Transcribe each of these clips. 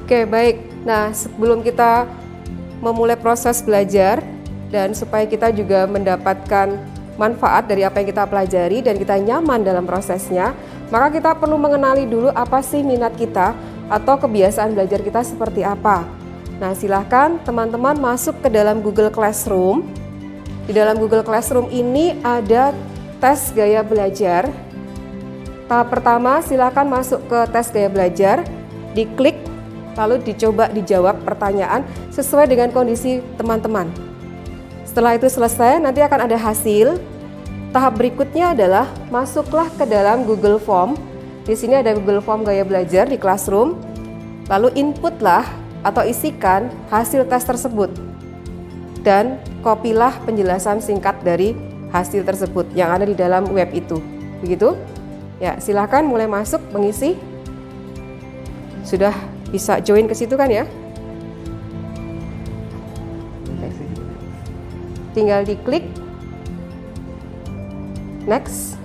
Oke, baik. Nah, sebelum kita memulai proses belajar dan supaya kita juga mendapatkan manfaat dari apa yang kita pelajari dan kita nyaman dalam prosesnya, maka kita perlu mengenali dulu apa sih minat kita atau kebiasaan belajar kita seperti apa. Nah, silahkan teman-teman masuk ke dalam Google Classroom. Di dalam Google Classroom ini ada tes gaya belajar. Tahap pertama, silahkan masuk ke tes gaya belajar, diklik, lalu dicoba dijawab pertanyaan sesuai dengan kondisi teman-teman. Setelah itu selesai, nanti akan ada hasil. Tahap berikutnya adalah masuklah ke dalam Google Form. Di sini ada Google Form gaya belajar di Classroom. Lalu inputlah atau isikan hasil tes tersebut. Dan kopilah penjelasan singkat dari hasil tersebut yang ada di dalam web itu. Begitu? Ya, silahkan mulai masuk mengisi. Sudah bisa join ke situ kan ya? Tinggal diklik next.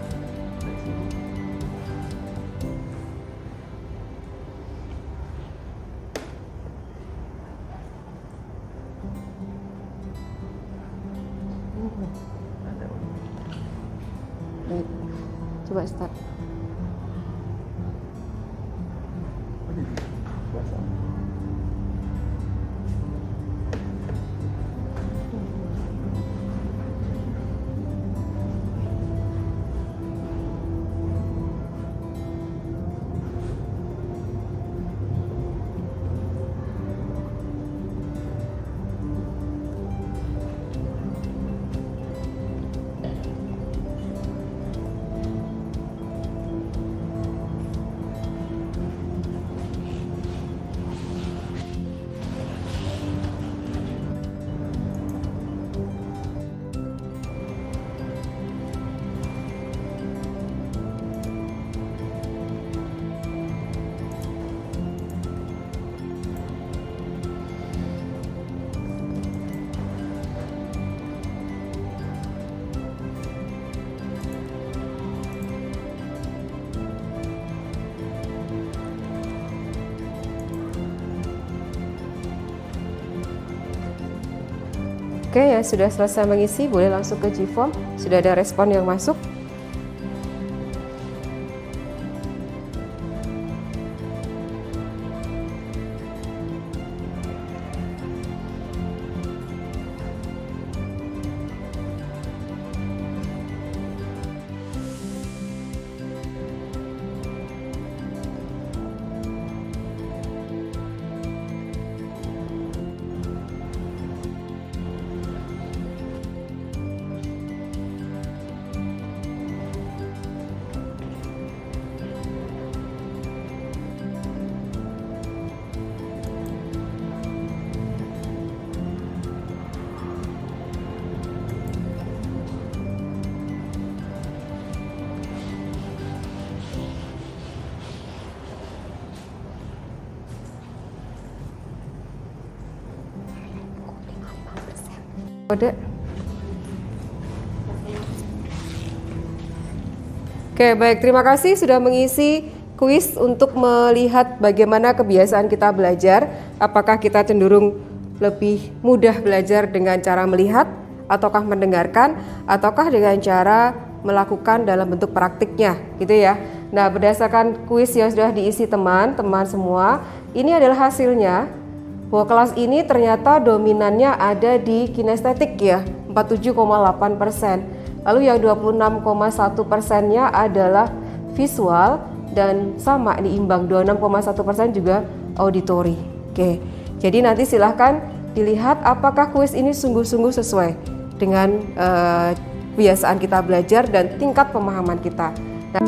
Coba start. Oke ya, sudah selesai mengisi, boleh langsung ke Gform. Sudah ada respon yang masuk. Kode. Oke, baik. Terima kasih sudah mengisi kuis untuk melihat bagaimana kebiasaan kita belajar. Apakah kita cenderung lebih mudah belajar dengan cara melihat, ataukah mendengarkan, ataukah dengan cara melakukan dalam bentuk praktiknya, gitu ya. Nah, berdasarkan kuis yang sudah diisi teman-teman semua, ini adalah hasilnya. Bahwa kelas ini ternyata dominannya ada di kinestetik ya, 47,8%. Lalu yang 26,1%-nya adalah visual dan sama ini imbang 26,1% juga auditori. Oke. Jadi nanti silahkan dilihat apakah kuis ini sungguh-sungguh sesuai dengan kebiasaan kita belajar dan tingkat pemahaman kita. Nah,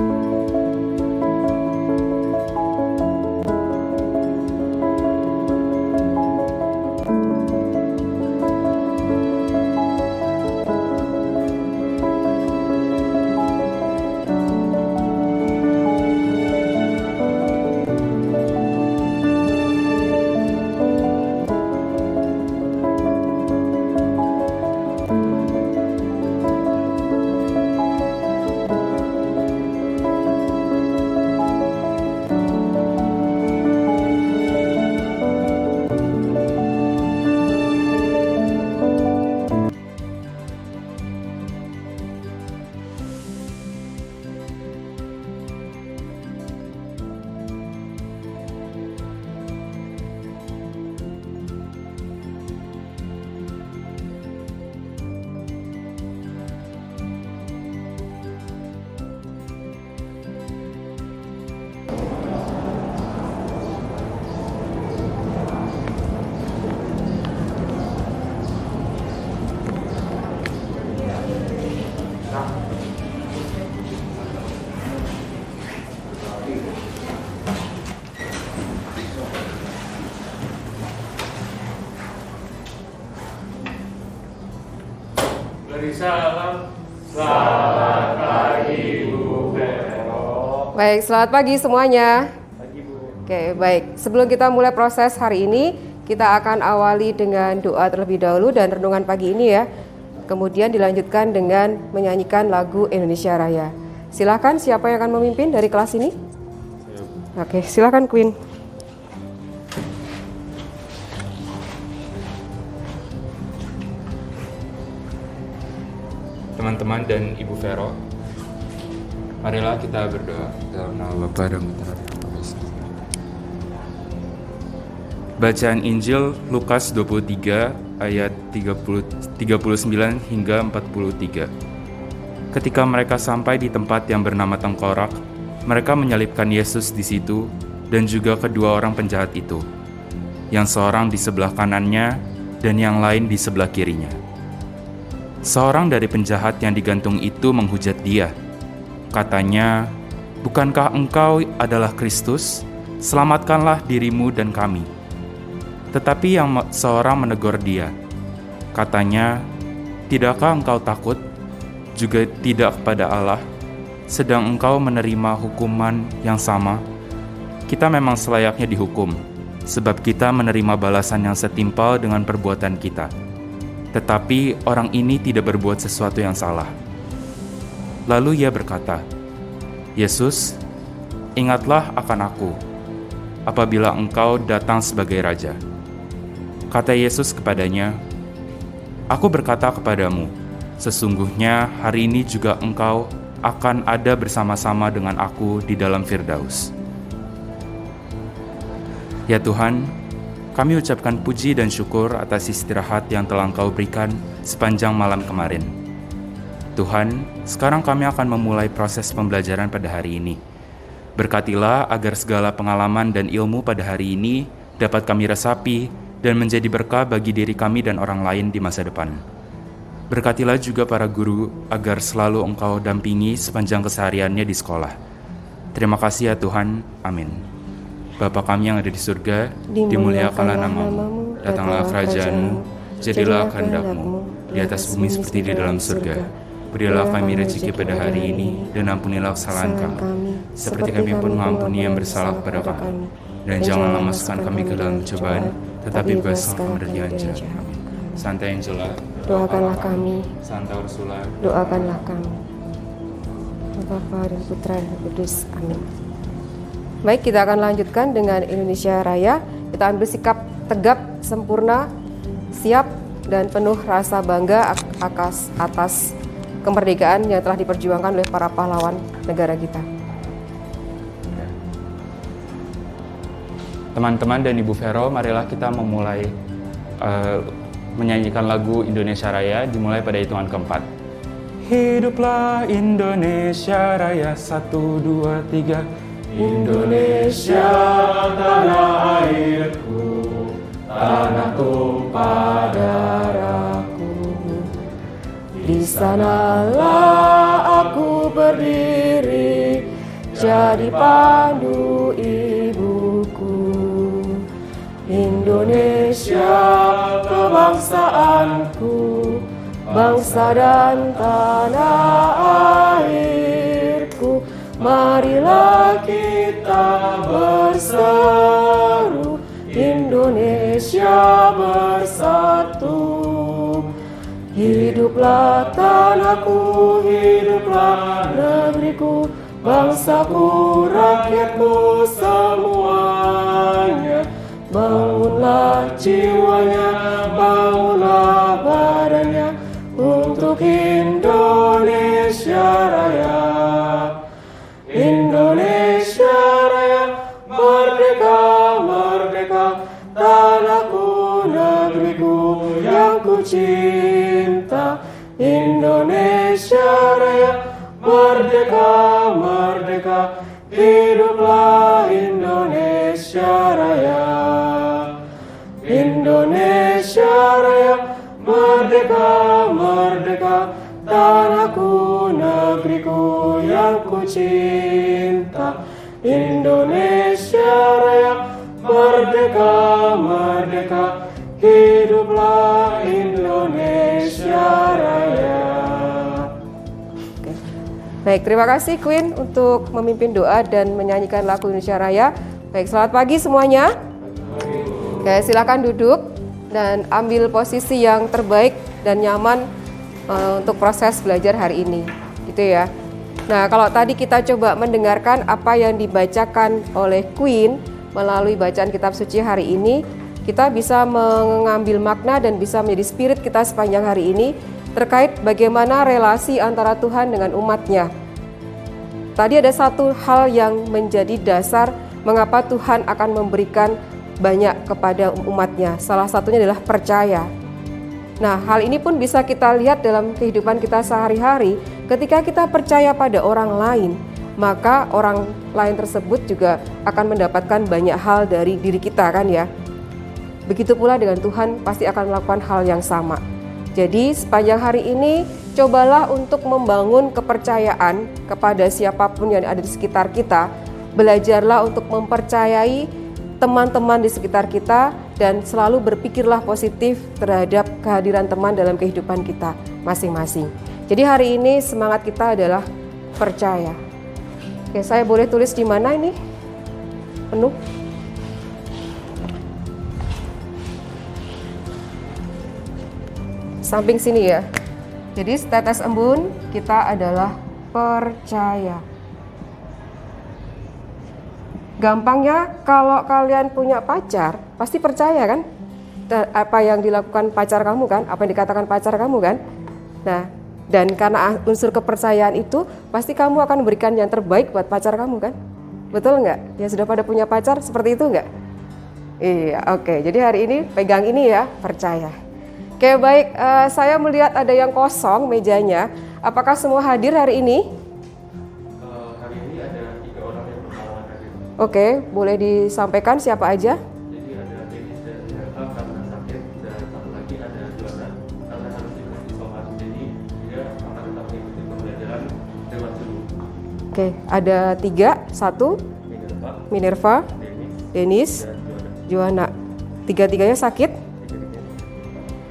Beri salam. Selamat pagi Bu Vero. Baik, selamat pagi semuanya. Pagi Bu. Oke, baik. Sebelum kita mulai proses hari ini, kita akan awali dengan doa terlebih dahulu dan renungan pagi ini ya. Kemudian dilanjutkan dengan menyanyikan lagu Indonesia Raya. Silakan, siapa yang akan memimpin dari kelas ini? Oke, silakan Queen. Teman-teman dan Ibu Vero, marilah kita berdoa dalam nama Bapa dan Putra dan Roh Kudus. Bacaan Injil Lukas 23 ayat 39 hingga 43. Ketika mereka sampai di tempat yang bernama Tengkorak, mereka menyalibkan Yesus di situ dan juga kedua orang penjahat itu, yang seorang di sebelah kanannya dan yang lain di sebelah kirinya. Seorang dari penjahat yang digantung itu menghujat dia. Katanya, "Bukankah engkau adalah Kristus? Selamatkanlah dirimu dan kami." Tetapi yang seorang menegur dia. Katanya, "Tidakkah engkau takut? Juga tidak kepada Allah, sedang engkau menerima hukuman yang sama? Kita memang selayaknya dihukum, sebab kita menerima balasan yang setimpal dengan perbuatan kita. Tetapi orang ini tidak berbuat sesuatu yang salah." Lalu ia berkata, "Yesus, ingatlah akan aku, apabila engkau datang sebagai Raja." Kata Yesus kepadanya, "Aku berkata kepadamu, sesungguhnya hari ini juga engkau akan ada bersama-sama dengan aku di dalam Firdaus." Ya Tuhan, kami ucapkan puji dan syukur atas istirahat yang telah Engkau berikan sepanjang malam kemarin. Tuhan, sekarang kami akan memulai proses pembelajaran pada hari ini. Berkatilah agar segala pengalaman dan ilmu pada hari ini dapat kami resapi dan menjadi berkah bagi diri kami dan orang lain di masa depan. Berkatilah juga para guru agar selalu Engkau dampingi sepanjang kesehariannya di sekolah. Terima kasih ya Tuhan. Amin. Bapa kami yang ada di surga, dimuliakanlah namamu, datanglah kerajaan-Mu, jadilah kehendak-Mu, di atas bumi seperti di dalam surga. Berilah kami rezeki pada hari ini, dan ampunilah kesalahan kami, seperti kami pun mengampuni yang bersalah kepada kami. Dan janganlah masukkan kami ke dalam cobaan, tetapi bebaskanlah kami dari yang jahat. Amin. Santa Angela, Doakanlah kami, Santa Ursula, doakanlah kami. Bapa dan Putra dan Roh Kudus. Amin. Baik, kita akan lanjutkan dengan Indonesia Raya. Kita ambil sikap tegap, sempurna, siap, dan penuh rasa bangga atas kemerdekaan yang telah diperjuangkan oleh para pahlawan negara kita. Teman-teman dan Ibu Vero, marilah kita memulai menyanyikan lagu Indonesia Raya, dimulai pada hitungan keempat. Hiduplah Indonesia Raya, 1, 2, 3. Indonesia tanah airku, tanah tumpah darahku. Di sanalah aku berdiri, jadi pandu ibuku. Indonesia kebangsaanku, bangsa dan tanah airku. Marilah kita berseru, Indonesia bersatu. Hiduplah tanahku, hiduplah negeriku, bangsaku, rakyatku semuanya. Bangunlah jiwanya, bangunlah badannya, untuk Indonesia Raya. Indonesia Raya, merdeka, merdeka, tanahku, negeriku yang ku cinta. Indonesia Raya, merdeka, merdeka, hiduplah Indonesia Raya. Indonesia Raya, merdeka, merdeka, tanahku, negeriku yang ku cinta. Indonesia Raya, merdeka, merdeka, hiduplah Indonesia Raya. Baik, terima kasih Queen untuk memimpin doa dan menyanyikan lagu Indonesia Raya. Baik, selamat pagi semuanya. Oke, silakan duduk dan ambil posisi yang terbaik dan nyaman untuk proses belajar hari ini, gitu ya. Nah, kalau tadi kita coba mendengarkan apa yang dibacakan oleh Queen melalui bacaan kitab suci hari ini, kita bisa mengambil makna dan bisa menjadi spirit kita sepanjang hari ini terkait bagaimana relasi antara Tuhan dengan umatnya. Tadi ada satu hal yang menjadi dasar mengapa Tuhan akan memberikan banyak kepada umatnya. Salah satunya adalah percaya. Nah, hal ini pun bisa kita lihat dalam kehidupan kita sehari-hari. Ketika kita percaya pada orang lain, maka orang lain tersebut juga akan mendapatkan banyak hal dari diri kita, kan ya. Begitu pula dengan Tuhan pasti akan melakukan hal yang sama. Jadi sepanjang hari ini cobalah untuk membangun kepercayaan kepada siapapun yang ada di sekitar kita. Belajarlah untuk mempercayai teman-teman di sekitar kita dan selalu berpikirlah positif terhadap kehadiran teman dalam kehidupan kita masing-masing. Jadi hari ini semangat kita adalah percaya. Oke, saya boleh tulis di mana ini? Penuh. Samping sini ya. Jadi tetes embun kita adalah percaya. Gampangnya kalau kalian punya pacar, pasti percaya kan? Apa yang dilakukan pacar kamu kan? Apa yang dikatakan pacar kamu kan? Nah, dan karena unsur kepercayaan itu, pasti kamu akan memberikan yang terbaik buat pacar kamu kan? Betul nggak? Ya sudah pada punya pacar seperti itu nggak? Iya, oke. Jadi hari ini pegang ini ya, percaya. Oke, baik. Saya melihat ada yang kosong mejanya. Apakah semua hadir hari ini? Hari ini ada 3 orang yang berhalangan hadir. Oke, boleh disampaikan siapa aja? Jadi ada Denis dan Eva karena sakit, dan satu lagi ada Joanna karena harus ikut isoman. Jadi dia akan tetap mengikuti pembelajaran lewat Zoom. Oke, ada 3, 1, Minerva, Denis, dan Joanna. Joanna. Tiga-tiganya sakit,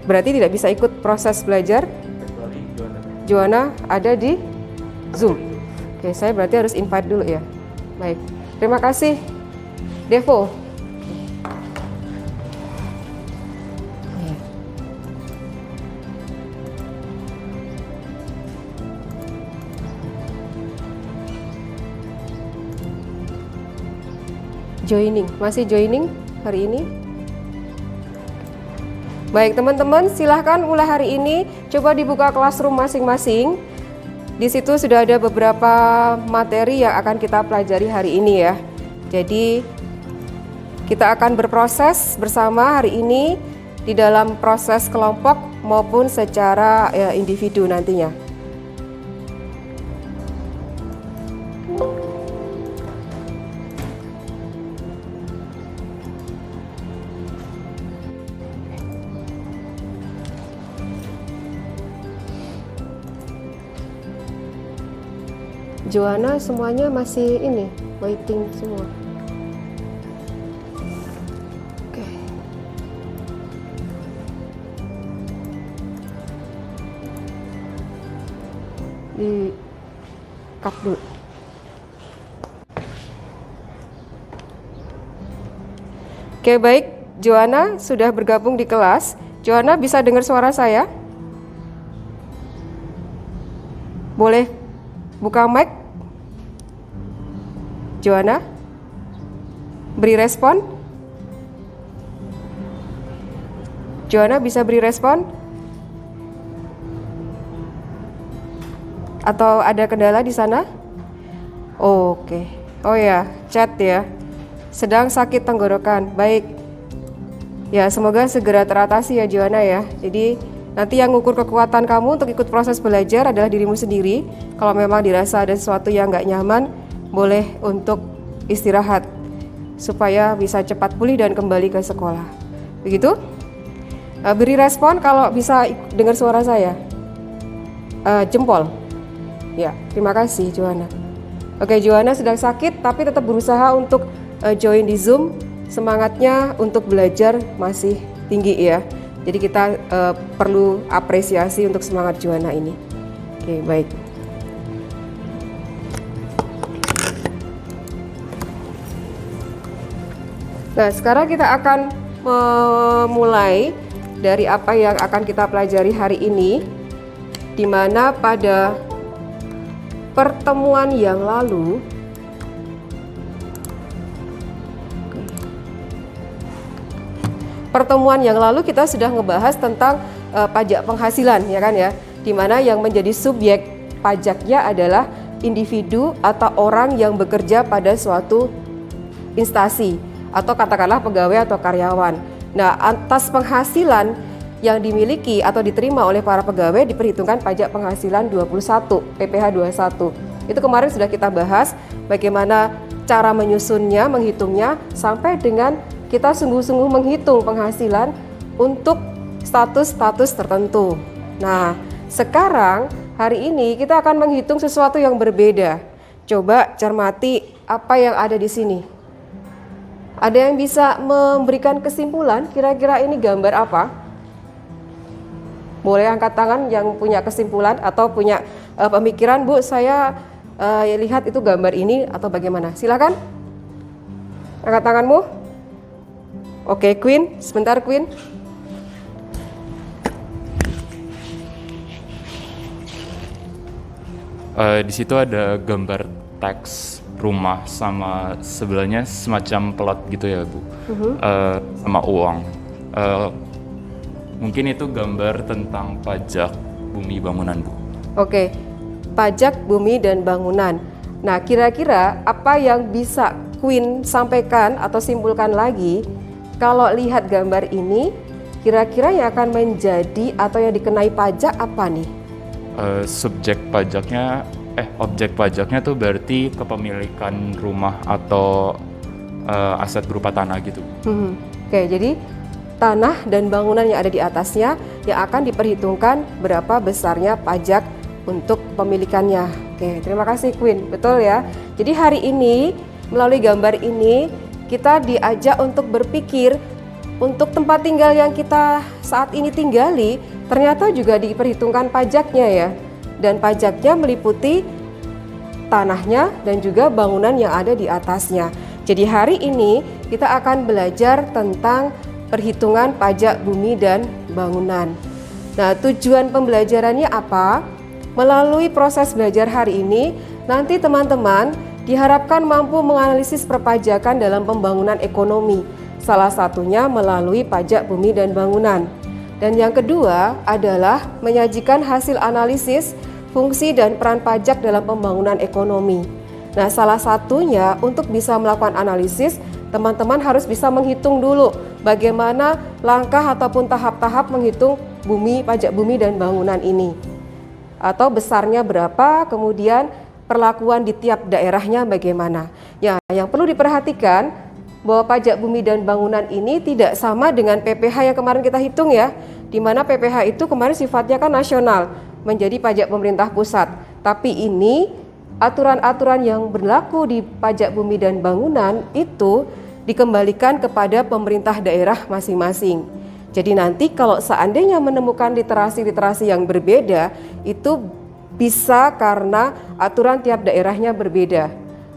berarti tidak bisa ikut proses belajar. Kecuali Joanna. Joanna ada di Zoom. Oke, saya berarti harus invite dulu ya. Baik, terima kasih Devo. Joining, masih joining hari ini? Baik teman-teman, silahkan mulai hari ini coba dibuka classroom masing-masing. Di situ sudah ada beberapa materi yang akan kita pelajari hari ini ya. Jadi kita akan berproses bersama hari ini di dalam proses kelompok maupun secara individu nantinya. Joanna semuanya masih ini, waiting semua. Oke. Di cut dulu. Oke, baik. Joanna sudah bergabung di kelas. Joanna bisa dengar suara saya? Boleh buka mic? Joanna, beri respon. Joanna bisa beri respon? Atau ada kendala di sana? Oke. Oh ya, chat ya. Sedang sakit tenggorokan. Baik. Ya, semoga segera teratasi ya Joanna ya. Jadi nanti yang mengukur kekuatan kamu untuk ikut proses belajar adalah dirimu sendiri. Kalau memang dirasa ada sesuatu yang nggak nyaman, boleh untuk istirahat supaya bisa cepat pulih dan kembali ke sekolah. Begitu? Beri respon kalau bisa dengar suara saya. Jempol. Ya, terima kasih Joanna. Oke, Joanna sedang sakit tapi tetap berusaha untuk join di Zoom. Semangatnya untuk belajar masih tinggi ya. Jadi kita perlu apresiasi untuk semangat Joanna ini. Oke, baik. Nah, sekarang kita akan memulai dari apa yang akan kita pelajari hari ini, di mana pada pertemuan yang lalu kita sudah ngebahas tentang pajak penghasilan, ya kan ya, di mana yang menjadi subjek pajaknya adalah individu atau orang yang bekerja pada suatu instansi atau katakanlah pegawai atau karyawan. Nah, atas penghasilan yang dimiliki atau diterima oleh para pegawai diperhitungkan pajak penghasilan 21, PPh 21. Itu kemarin sudah kita bahas bagaimana cara menyusunnya, menghitungnya, sampai dengan kita sungguh-sungguh menghitung penghasilan untuk status-status tertentu. Nah, sekarang hari ini kita akan menghitung sesuatu yang berbeda. Coba cermati apa yang ada di sini. Ada yang bisa memberikan kesimpulan kira-kira ini gambar apa? Boleh angkat tangan yang punya kesimpulan atau punya pemikiran, Bu, saya lihat itu gambar ini atau bagaimana? Silakan. Angkat tanganmu. Oke, Queen, sebentar Queen. Di situ ada gambar teks rumah sama sebelahnya semacam pelat gitu ya, Bu. Sama uang. Mungkin itu gambar tentang pajak bumi bangunan, Bu. Oke, pajak bumi dan bangunan. Nah, kira-kira apa yang bisa Queen sampaikan atau simpulkan lagi kalau lihat gambar ini, kira-kira yang akan menjadi atau yang dikenai pajak apa nih? Objek pajaknya tuh berarti kepemilikan rumah atau aset berupa tanah gitu. Oke, jadi tanah dan bangunan yang ada di atasnya yang akan diperhitungkan berapa besarnya pajak untuk pemilikannya. Oke, terima kasih Queen, betul ya. Jadi hari ini melalui gambar ini kita diajak untuk berpikir untuk tempat tinggal yang kita saat ini tinggali ternyata juga diperhitungkan pajaknya ya. Dan pajaknya meliputi tanahnya dan juga bangunan yang ada di atasnya. Jadi hari ini kita akan belajar tentang perhitungan pajak bumi dan bangunan. Nah, tujuan pembelajarannya apa? Melalui proses belajar hari ini, nanti teman-teman diharapkan mampu menganalisis perpajakan dalam pembangunan ekonomi, salah satunya melalui pajak bumi dan bangunan. Dan yang kedua adalah menyajikan hasil analisis fungsi dan peran pajak dalam pembangunan ekonomi. Nah, salah satunya untuk bisa melakukan analisis, teman-teman harus bisa menghitung dulu bagaimana langkah ataupun tahap-tahap menghitung pajak bumi dan bangunan ini. Atau besarnya berapa, kemudian perlakuan di tiap daerahnya bagaimana. Ya, yang perlu diperhatikan bahwa pajak bumi dan bangunan ini tidak sama dengan PPh yang kemarin kita hitung ya, di mana PPh itu kemarin sifatnya kan nasional, menjadi pajak pemerintah pusat. Tapi ini aturan-aturan yang berlaku di pajak bumi dan bangunan itu dikembalikan kepada pemerintah daerah masing-masing. Jadi nanti kalau seandainya menemukan literasi-literasi yang berbeda, itu bisa karena aturan tiap daerahnya berbeda.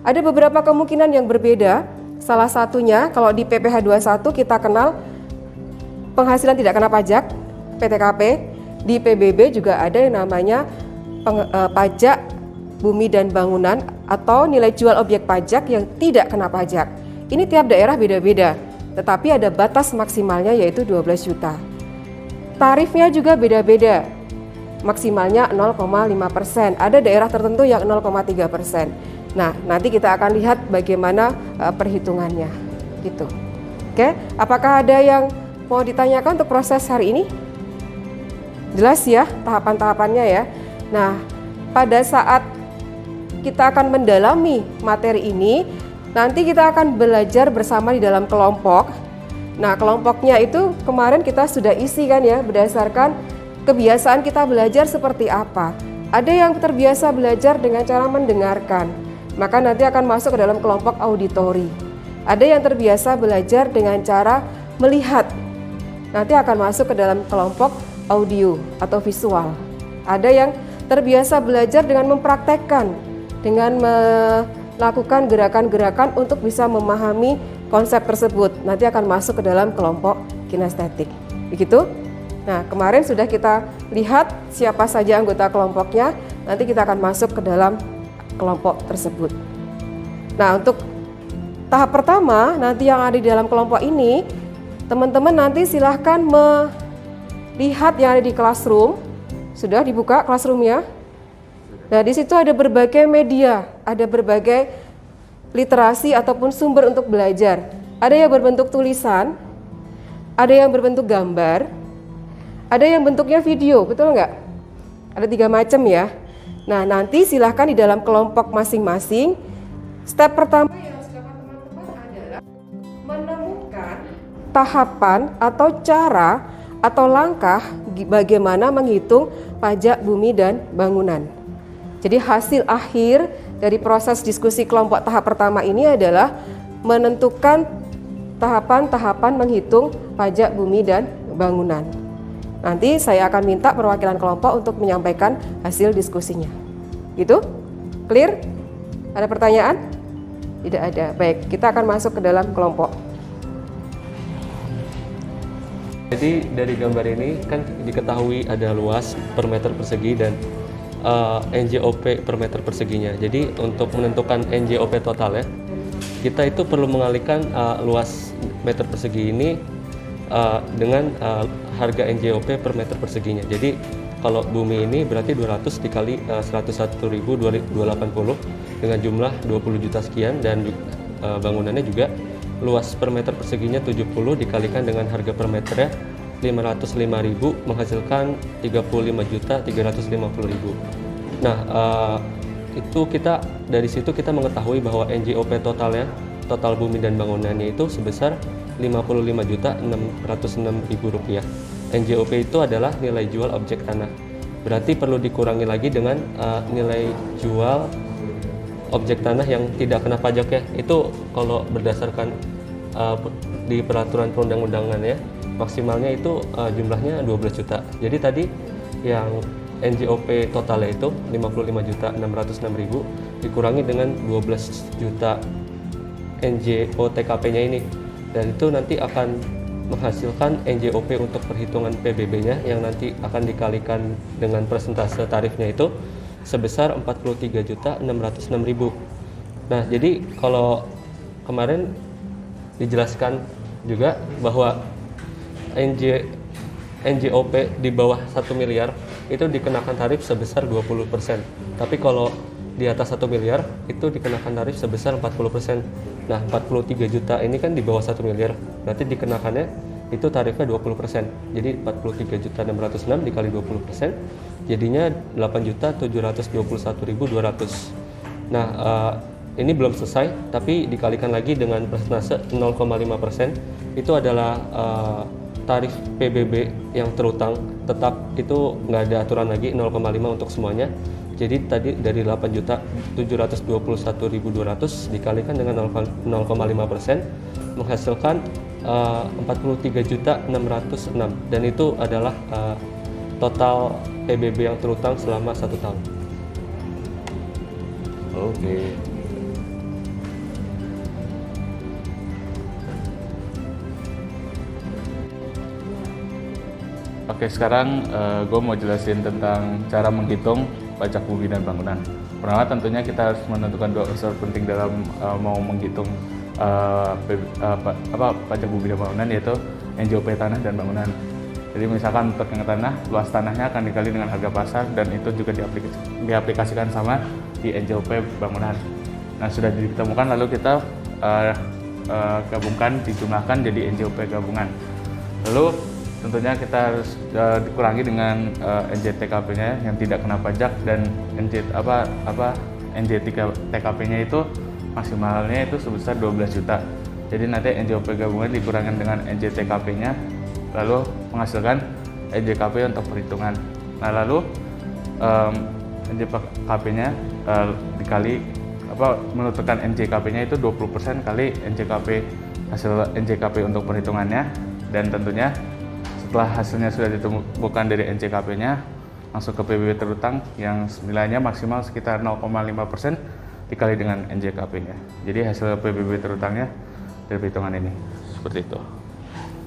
Ada beberapa kemungkinan yang berbeda. Salah satunya kalau di PPh 21 kita kenal penghasilan tidak kena pajak, PTKP. Di PBB juga ada yang namanya pajak bumi dan bangunan atau nilai jual objek pajak yang tidak kena pajak. Ini tiap daerah beda-beda, tetapi ada batas maksimalnya yaitu 12 juta. Tarifnya juga beda-beda. Maksimalnya 0,5%, ada daerah tertentu yang 0,3%. Nah, nanti kita akan lihat bagaimana perhitungannya, gitu. Oke, apakah ada yang mau ditanyakan untuk proses hari ini? Jelas ya tahapan-tahapannya ya. Nah, pada saat kita akan mendalami materi ini, nanti kita akan belajar bersama di dalam kelompok. Nah, kelompoknya itu kemarin kita sudah isi kan ya, berdasarkan kebiasaan kita belajar seperti apa. Ada yang terbiasa belajar dengan cara mendengarkan, maka nanti akan masuk ke dalam kelompok auditori. Ada yang terbiasa belajar dengan cara melihat, nanti akan masuk ke dalam kelompok audio atau visual. Ada yang terbiasa belajar dengan mempraktekkan, dengan melakukan gerakan-gerakan untuk bisa memahami konsep tersebut nanti akan masuk ke dalam kelompok kinestetik. Begitu? Nah, kemarin sudah kita lihat siapa saja anggota kelompoknya, nanti kita akan masuk ke dalam kelompok tersebut. Nah, untuk tahap pertama nanti yang ada di dalam kelompok ini, teman-teman nanti silahkan melihat yang ada di classroom. Sudah dibuka classroomnya? Nah, di situ ada berbagai media, ada berbagai literasi ataupun sumber untuk belajar. Ada yang berbentuk tulisan, ada yang berbentuk gambar, ada yang bentuknya video, betul nggak? Ada 3 macam ya. Nah, nanti silahkan di dalam kelompok masing-masing, step pertama yang harus dilakukan teman-teman adalah menemukan tahapan atau cara atau langkah bagaimana menghitung pajak bumi dan bangunan. Jadi hasil akhir dari proses diskusi kelompok tahap pertama ini adalah menentukan tahapan-tahapan menghitung pajak bumi dan bangunan. Nanti saya akan minta perwakilan kelompok untuk menyampaikan hasil diskusinya. Gitu? Clear? Ada pertanyaan? Tidak ada. Baik, kita akan masuk ke dalam kelompok. Jadi dari gambar ini kan diketahui ada luas per meter persegi dan NJOP per meter perseginya. Jadi untuk menentukan NJOP total ya, kita itu perlu mengalihkan luas meter persegi ini dengan harga NJOP per meter perseginya. Jadi kalau bumi ini berarti 200 dikali 101.280 dengan jumlah 20 juta sekian, dan bangunannya juga luas per meter perseginya 70 dikalikan dengan harga per meternya 505.000 menghasilkan 35.350.000. Nah, itu kita dari situ kita mengetahui bahwa NJOP totalnya, total bumi dan bangunannya itu sebesar 55.606.000 rupiah. NJOP itu adalah nilai jual objek tanah. Berarti perlu dikurangi lagi dengan nilai jual objek tanah yang tidak kena pajak ya. Itu kalau berdasarkan di peraturan perundang-undangan ya, maksimalnya itu jumlahnya 12 juta. Jadi tadi yang NJOP totalnya itu 55.606.000 dikurangi dengan 12 juta NJOTKP-nya ini, dan itu nanti akan menghasilkan NJOP untuk perhitungan PBB-nya yang nanti akan dikalikan dengan persentase tarifnya itu sebesar 43.606.000. Nah, jadi kalau kemarin dijelaskan juga bahwa NJOP di bawah 1 miliar itu dikenakan tarif sebesar 20%. Tapi kalau di atas 1 miliar itu dikenakan tarif sebesar 40%. Nah, 43 juta ini kan di bawah 1 miliar. Berarti dikenakannya itu tarifnya 20%. Jadi 43.606 dikali 20% jadinya 8.721.200. Nah, ini belum selesai, tapi dikalikan lagi dengan persentase 0,5%. Itu adalah tarif PBB yang terutang tetap, itu nggak ada aturan lagi, 0,5 untuk semuanya. Jadi tadi dari 8.721.200 dikalikan dengan 0,5% menghasilkan 43.606, dan itu adalah total PBB yang terutang selama 1 tahun. Oke. Oke, sekarang gue mau jelasin tentang cara menghitung pajak bumi dan bangunan. Pertama, tentunya kita harus menentukan 2 unsur penting dalam mau menghitung pajak bumi dan bangunan, yaitu NJOP tanah dan bangunan. Jadi misalkan untuk yang tanah, luas tanahnya akan dikali dengan harga pasar, dan itu juga diaplikasikan sama di NJOP bangunan. Nah, sudah ditemukan, lalu kita gabungkan, dijumlahkan jadi NJOP gabungan. Lalu tentunya kita harus dikurangi dengan NJTKP-nya yang tidak kena pajak, dan NJTKP-nya itu maksimalnya itu sebesar 12 juta. Jadi nanti NJOP gabungan dikurangkan dengan NJTKP-nya, lalu menghasilkan NJKP untuk perhitungan. Nah, lalu NJKP-nya dikali menentukan NJKP-nya itu 20% kali NJKP, hasil NJKP untuk perhitungannya, dan tentunya setelah hasilnya sudah ditemukan dari NJKP-nya, masuk ke PBB terutang yang nilainya maksimal sekitar 0,5% dikali dengan NJKP-nya. Jadi hasil PBB terutangnya dari perhitungan ini. Seperti itu.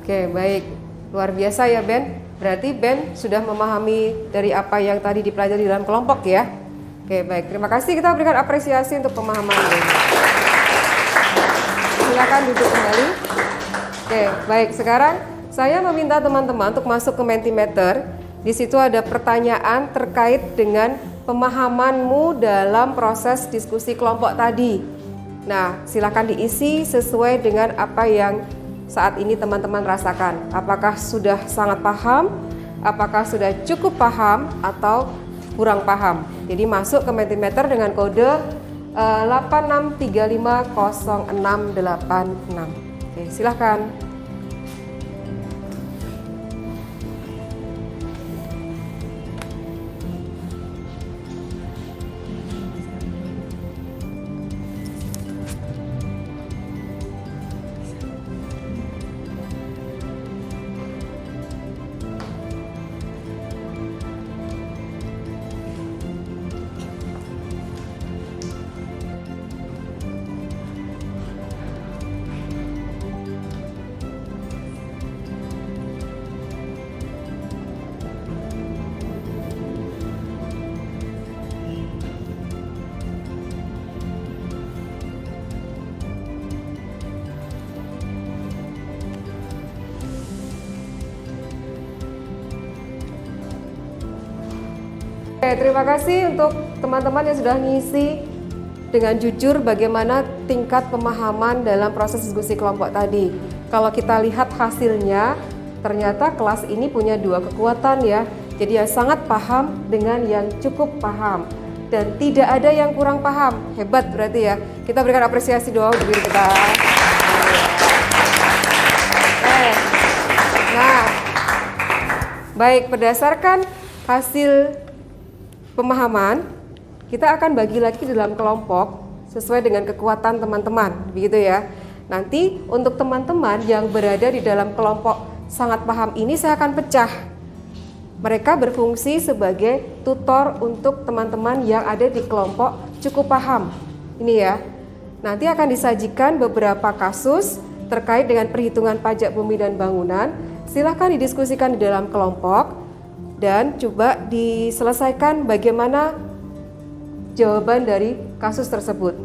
Oke, baik. Luar biasa ya Ben. Berarti Ben sudah memahami dari apa yang tadi dipelajari dalam kelompok ya. Oke, baik. Terima kasih, kita berikan apresiasi untuk pemahaman Ben. Silakan duduk kembali. Oke, baik. Sekarang saya meminta teman-teman untuk masuk ke Mentimeter. Di situ ada pertanyaan terkait dengan pemahamanmu dalam proses diskusi kelompok tadi. Nah, silakan diisi sesuai dengan apa yang saat ini teman-teman rasakan. Apakah sudah sangat paham, apakah sudah cukup paham, atau kurang paham. Jadi masuk ke Mentimeter dengan kode 86350686. Oke, silakan. Oke, terima kasih untuk teman-teman yang sudah ngisi dengan jujur bagaimana tingkat pemahaman dalam proses diskusi kelompok tadi. Kalau kita lihat hasilnya, ternyata kelas ini punya dua kekuatan ya. Jadi yang sangat paham dengan yang cukup paham. Dan tidak ada yang kurang paham. Hebat berarti ya. Kita berikan apresiasi doang untuk diri kita. Nah, baik, berdasarkan hasil pemahaman, kita akan bagi lagi dalam kelompok sesuai dengan kekuatan teman-teman, begitu ya. Nanti untuk teman-teman yang berada di dalam kelompok sangat paham ini saya akan pecah. Mereka berfungsi sebagai tutor untuk teman-teman yang ada di kelompok cukup paham. Ini ya. Nanti akan disajikan beberapa kasus terkait dengan perhitungan pajak bumi dan bangunan. Silakan didiskusikan di dalam kelompok. Dan coba diselesaikan bagaimana jawaban dari kasus tersebut.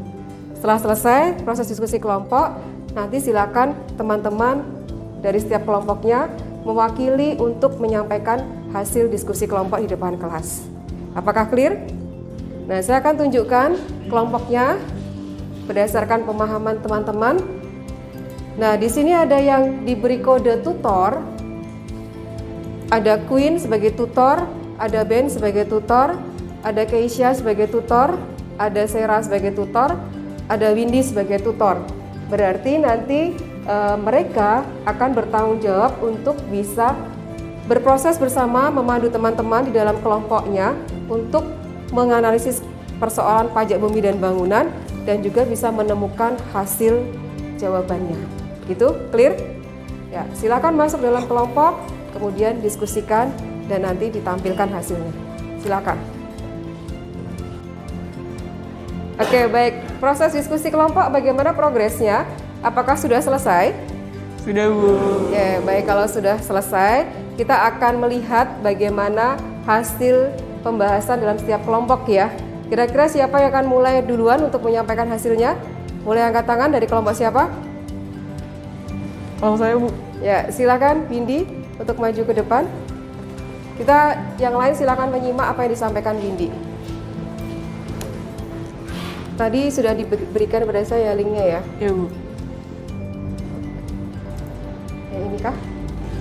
Setelah selesai proses diskusi kelompok, nanti silakan teman-teman dari setiap kelompoknya mewakili untuk menyampaikan hasil diskusi kelompok di depan kelas. Apakah clear? Nah, saya akan tunjukkan kelompoknya berdasarkan pemahaman teman-teman. Nah, di sini ada yang diberi kode tutor. Ada Queen sebagai tutor, ada Ben sebagai tutor, ada Keisha sebagai tutor, ada Sarah sebagai tutor, ada Windy sebagai tutor. Berarti nanti mereka akan bertanggung jawab untuk bisa berproses bersama memandu teman-teman di dalam kelompoknya untuk menganalisis persoalan pajak bumi dan bangunan dan juga bisa menemukan hasil jawabannya. Gitu, clear? Ya, silakan masuk dalam kelompok, kemudian diskusikan dan nanti ditampilkan hasilnya. Silakan. Oke, baik. Proses diskusi kelompok bagaimana progresnya? Apakah sudah selesai? Sudah, Bu. Oke, baik, kalau sudah selesai, kita akan melihat bagaimana hasil pembahasan dalam setiap kelompok ya. Kira-kira siapa yang akan mulai duluan untuk menyampaikan hasilnya? Mulai angkat tangan dari kelompok siapa? Kalau saya, Bu. Ya, silakan Windy untuk maju ke depan. Kita yang lain silakan menyimak apa yang disampaikan Windy. Tadi sudah diberikan kepada saya linknya ya. Ya, Bu. Yang ini kah?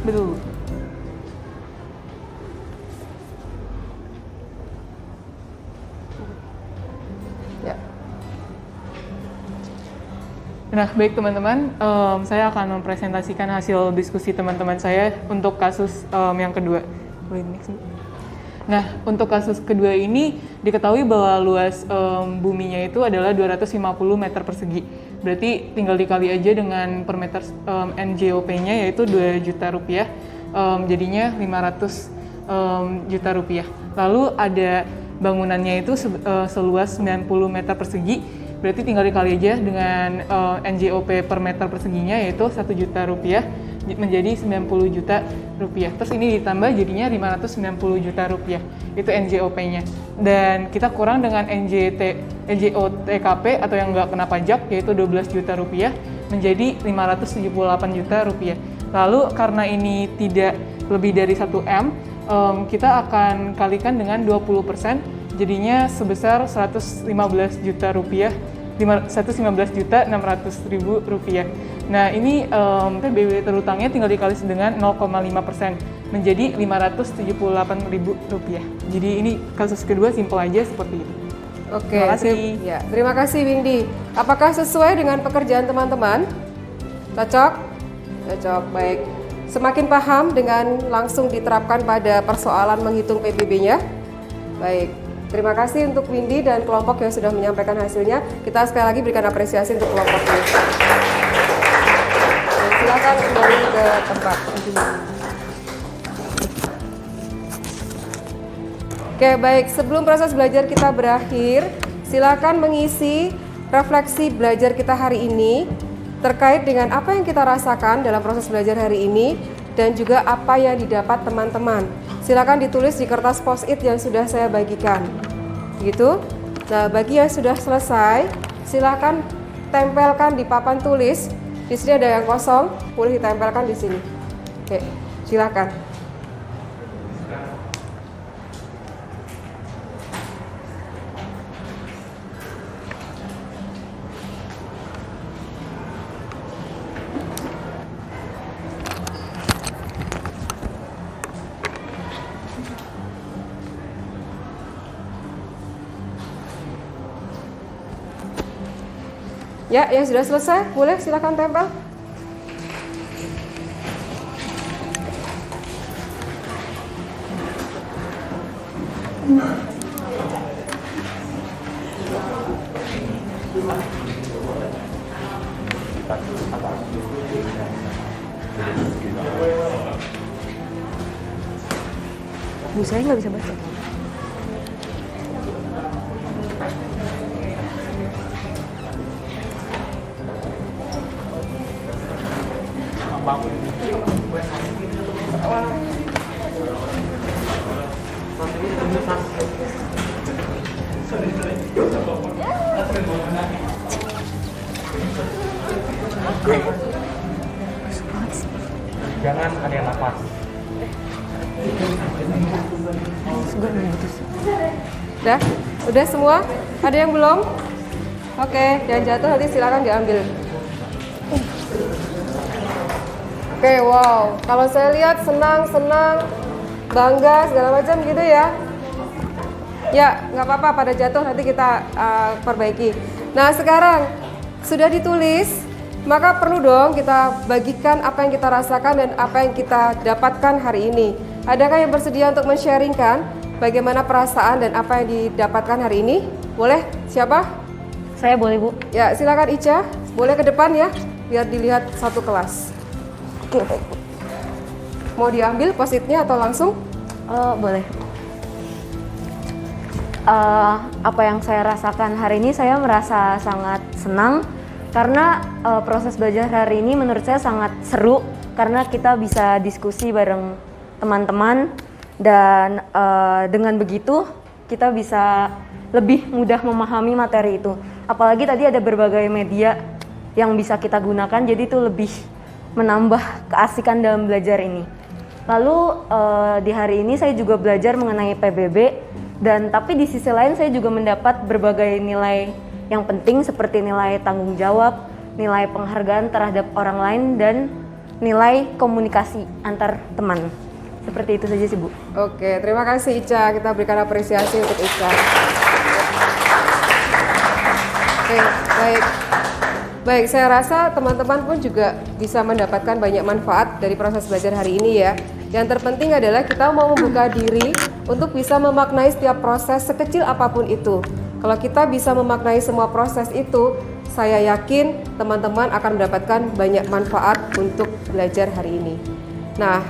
Betul, Bu. Ya. Nah, baik teman-teman, saya akan mempresentasikan hasil diskusi teman-teman saya untuk kasus yang kedua. Boleh next, Bu? Nah, untuk kasus kedua ini diketahui bahwa luas buminya itu adalah 250 meter persegi. Berarti tinggal dikali aja dengan per meter NJOP-nya yaitu 2 juta rupiah, jadinya 500 juta rupiah. Lalu ada bangunannya itu seluas 90 meter persegi berarti tinggal dikali aja dengan NJOP per meter perseginya, yaitu 1 juta rupiah menjadi 90 juta rupiah. Terus ini ditambah jadinya 590 juta rupiah. Itu NJOP-nya. Dan kita kurang dengan NJOTKP atau yang nggak kena pajak, yaitu 12 juta rupiah menjadi 578 juta rupiah. Lalu karena ini tidak lebih dari 1 M, kita akan kalikan dengan 20%, jadinya sebesar 115 juta rupiah, 115.600.000 rupiah. Nah ini PBB terutangnya tinggal dikali dengan 0,5%, menjadi 578.000 rupiah. Jadi ini kasus kedua simpel aja seperti itu. Oke, Terima kasih. Ya, terima kasih Windy. Apakah sesuai dengan pekerjaan teman-teman? Cocok? Cocok, baik. Semakin paham dengan langsung diterapkan pada persoalan menghitung PBB-nya? Baik. Terima kasih untuk Windy dan kelompok yang sudah menyampaikan hasilnya. Kita sekali lagi berikan apresiasi untuk kelompok ini. Dan silakan kembali ke tempat. Oke, baik. Sebelum proses belajar kita berakhir, silakan mengisi refleksi belajar kita hari ini terkait dengan apa yang kita rasakan dalam proses belajar hari ini dan juga apa yang didapat teman-teman. Silakan ditulis di kertas post-it yang sudah saya bagikan. Gitu. Nah, bagi yang sudah selesai, silakan tempelkan di papan tulis. Di sini ada yang kosong, boleh ditempelkan di sini. Oke, silakan. Ya, yang sudah selesai, boleh silakan tempel. Saya nggak bisa baca. Jangan ada yang napas. Udah semua? Ada yang belum? Oke, yang jatuh nanti silakan diambil. Oke, wow. Kalau saya lihat senang, bangga segala macam gitu ya. Ya, nggak apa-apa, pada jatuh nanti kita perbaiki. Nah, sekarang sudah ditulis, maka perlu dong kita bagikan apa yang kita rasakan dan apa yang kita dapatkan hari ini. Adakah yang bersedia untuk men-sharingkan bagaimana perasaan dan apa yang didapatkan hari ini? Boleh? Siapa? Saya boleh, Bu? Ya, silakan Ica. Boleh ke depan ya, biar dilihat satu kelas. Oke, baik, Bu. Mau diambil post-it-nya atau langsung? Boleh. Apa yang saya rasakan hari ini, saya merasa sangat senang karena proses belajar hari ini menurut saya sangat seru karena kita bisa diskusi bareng teman-teman dan dengan begitu kita bisa lebih mudah memahami materi itu. Apalagi tadi ada berbagai media yang bisa kita gunakan, jadi itu lebih menambah keasikan dalam belajar ini. Lalu di hari ini saya juga belajar mengenai PBB dan tapi di sisi lain saya juga mendapat berbagai nilai yang penting seperti nilai tanggung jawab, nilai penghargaan terhadap orang lain dan nilai komunikasi antar teman. Seperti itu saja sih, Bu. Oke, terima kasih Ica. Kita berikan apresiasi untuk Ica. Oke, baik. Baik, saya rasa teman-teman pun juga bisa mendapatkan banyak manfaat dari proses belajar hari ini ya. Yang terpenting adalah kita mau membuka diri untuk bisa memaknai setiap proses sekecil apapun itu. Kalau kita bisa memaknai semua proses itu, saya yakin teman-teman akan mendapatkan banyak manfaat untuk belajar hari ini. Nah,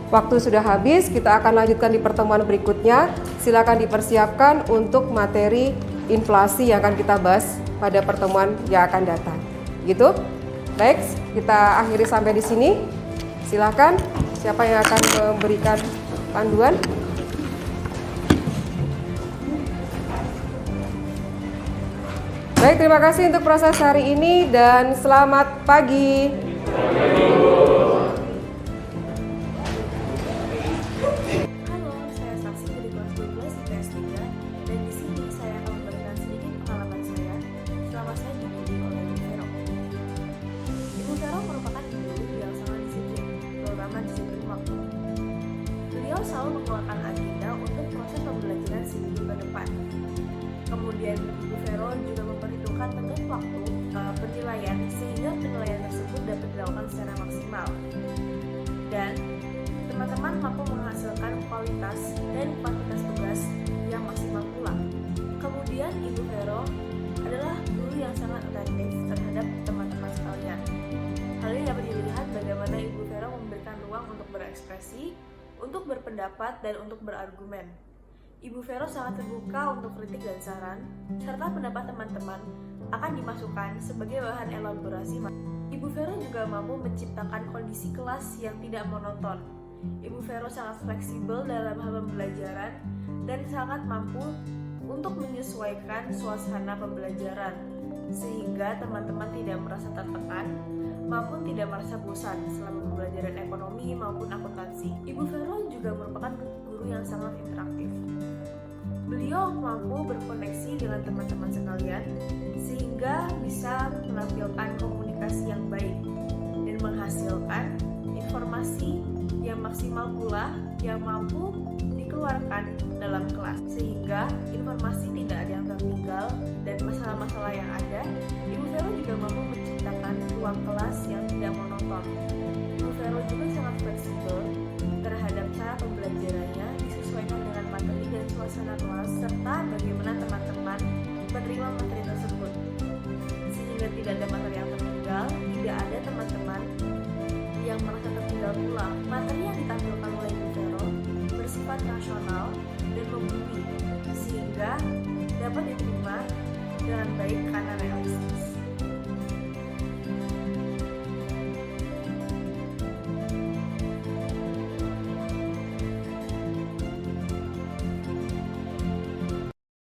waktu sudah habis, kita akan lanjutkan di pertemuan berikutnya. Silakan dipersiapkan untuk materi inflasi yang akan kita bahas pada pertemuan yang akan datang. Gitu. Next, kita akhiri sampai di sini. Silakan, siapa yang akan memberikan panduan? Baik, terima kasih untuk proses hari ini dan selamat pagi. Halo, saya Saksi dari kelas 12 IPS 3 dan di sini saya akan memberikan sedikit pengalaman saya selama saya dibimbing oleh Ibu Vero. Ibu Vero merupakan guru yang sangat disiplin, terutama disiplin waktu. Beliau selalu mengeluarkan agenda untuk proses pembelajaran seminggu ke depan. Kemudian Ibu Vero juga memperhitungkan tenggat waktu penilaian sehingga penilaian tersebut dapat dilakukan secara maksimal. Dan teman-teman mampu menghasilkan kualitas dan kuantitas tugas yang maksimal pula. Kemudian Ibu Vero adalah guru yang sangat atentif terhadap teman-teman sekalian. Hal ini dapat dilihat bagaimana Ibu Vero memberikan ruang untuk berekspresi, untuk berpendapat, dan untuk berargumen. Ibu Vero sangat terbuka untuk kritik dan saran, serta pendapat teman-teman akan dimasukkan sebagai bahan elaborasi. Ibu Vero juga mampu menciptakan kondisi kelas yang tidak monoton. Ibu Vero sangat fleksibel dalam hal pembelajaran dan sangat mampu untuk menyesuaikan suasana pembelajaran, sehingga teman-teman tidak merasa tertekan maupun tidak merasa bosan selama pembelajaran ekonomi maupun akuntansi. Ibu Vero juga merupakan guru yang sangat interaktif. Beliau mampu berkoneksi dengan teman-teman sekalian sehingga bisa menampilkan komunikasi yang baik dan menghasilkan informasi yang maksimal pula yang mampu dikeluarkan dalam kelas, sehingga informasi tidak ada yang tertinggal dan masalah-masalah yang ada. Ibu Vero juga mampu menciptakan ruang kelas yang tidak monoton. Ibu Vero juga sangat fleksibel terhadap cara pembelajarannya, disesuaikan dengan materi dan suasana kelas serta bagaimana teman-teman menerima materi tersebut, sehingga tidak ada materi yang tertinggal, tidak ada teman-teman yang merasa tertinggal pula. Materi yang ditampilkan oleh Ibu Vero bersifat rasional dan membumi, sehingga dapat diterima dengan baik karena realistis.